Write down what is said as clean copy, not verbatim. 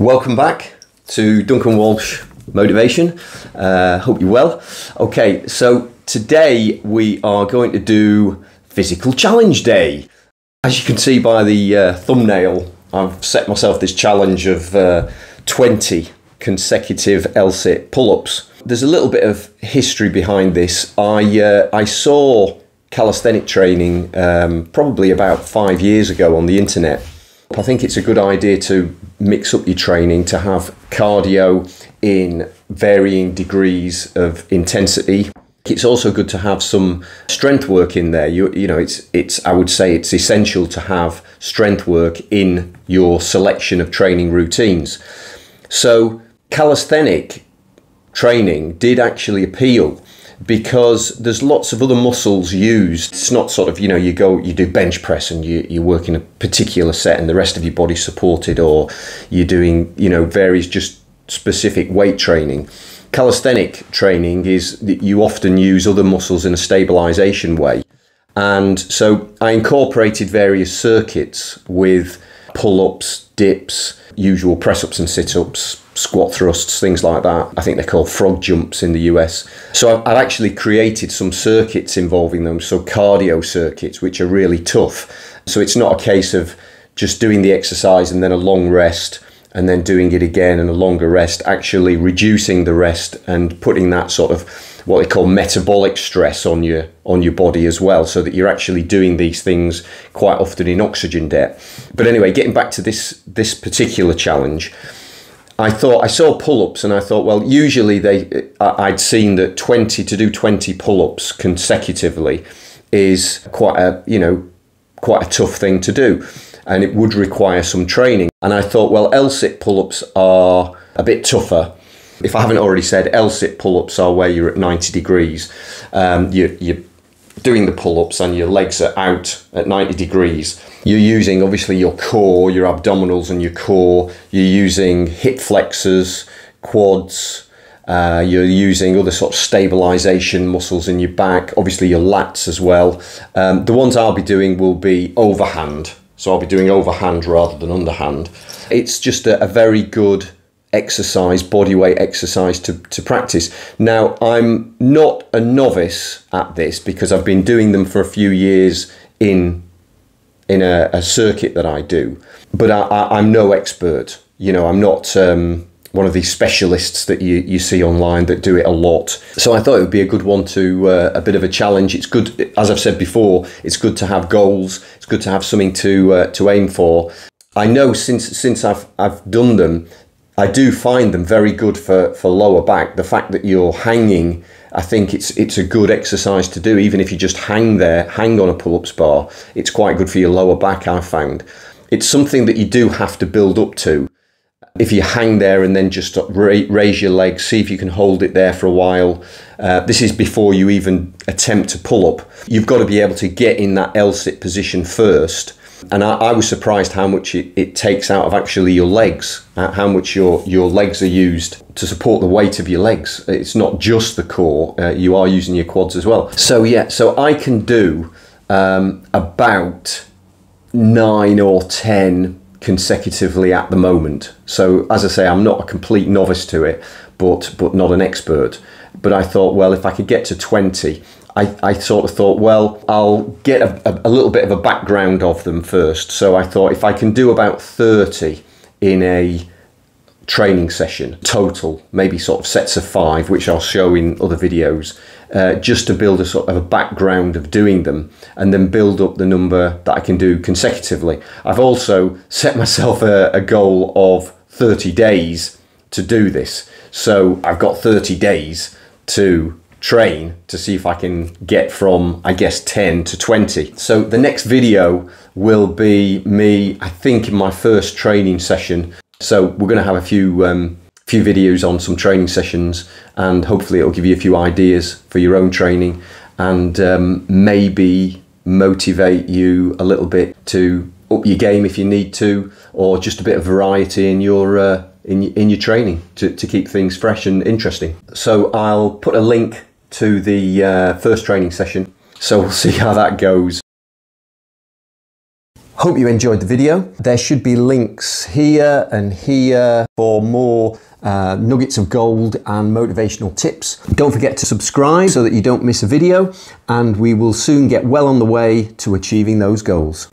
Welcome back to Duncan Walsh Motivation. Hope you're well. Okay, so today we are going to do Physical Challenge Day. As you can see by the thumbnail, I've set myself this challenge of 20 consecutive L-sit pull-ups. There's a little bit of history behind this. I saw calisthenic training probably about 5 years ago on the internet. I think it's a good idea to mix up your training, to have cardio in varying degrees of intensity. It's also good to have some strength work in there. You know, I would say it's essential to have strength work in your selection of training routines. So calisthenic training did actually appeal because there's lots of other muscles used. It's not sort of, you know, you do bench press and you work in a particular set and the rest of your body's supported, or you're doing, you know, various just specific weight training. Calisthenic training is that you often use other muscles in a stabilization way. And so I incorporated various circuits with pull-ups, dips, usual press-ups and sit-ups, squat thrusts, things like that. I think they're called frog jumps in the US. So I've actually created some circuits involving them, so cardio circuits, which are really tough. So it's not a case of just doing the exercise and then a long rest and then doing it again and a longer rest, actually reducing the rest and putting that sort of what they call metabolic stress on your body as well, so that you're actually doing these things quite often in oxygen debt. But anyway, getting back to this particular challenge, I saw pull-ups and I thought, well, usually I'd seen that to do 20 pull-ups consecutively is quite a tough thing to do, and it would require some training. And I thought, well, L-sit pull-ups are a bit tougher. If I haven't already said, L-sit pull-ups are where you're at 90 degrees. You're doing the pull-ups and your legs are out at 90 degrees. You're using obviously your core, your abdominals and your core. You're using hip flexors, quads. You're using other sort of stabilization muscles in your back, obviously your lats as well. The ones I'll be doing will be overhand. So I'll be doing overhand rather than underhand. It's just a very good exercise, bodyweight exercise to practice. Now, I'm not a novice at this because I've been doing them for a few years in a circuit that I do, but I'm no expert. You know, I'm not one of these specialists that you see online that do it a lot. So I thought it would be a good one a bit of a challenge. It's good, as I've said before, it's good to have goals. It's good to have something to aim for. I know since I've done them, I do find them very good for lower back. The fact that you're hanging, I think it's a good exercise to do. Even if you just hang on a pull-ups bar, it's quite good for your lower back, I've found. It's something that you do have to build up to. If you hang there and then just raise your legs, see if you can hold it there for a while. This is before you even attempt to pull up. You've got to be able to get in that L-sit position first. And I was surprised how much it takes out of actually your legs, how much your legs are used to support the weight of your legs. It's not just the core, you are using your quads as well. So yeah, so I can do about 9 or 10 consecutively at the moment. So as I say, I'm not a complete novice to it, but not an expert. But I thought, well, if I could get to 20, I sort of thought, well, I'll get a little bit of a background of them first. So I thought if I can do about 30 in a training session total, maybe sort of sets of 5, which I'll show in other videos, just to build a sort of a background of doing them and then build up the number that I can do consecutively. I've also set myself a goal of 30 days to do this. So I've got 30 days to train to see if I can get from, I guess, 10 to 20. So the next video will be me, I think, in my first training session. So we're going to have a few videos on some training sessions, and hopefully it'll give you a few ideas for your own training and maybe motivate you a little bit to up your game if you need to, or just a bit of variety in your training to keep things fresh and interesting. So I'll put a link to the first training session, so we'll see how that goes. Hope you enjoyed the video. There should be links here and here for more nuggets of gold and motivational tips. Don't forget to subscribe so that you don't miss a video, and we will soon get well on the way to achieving those goals.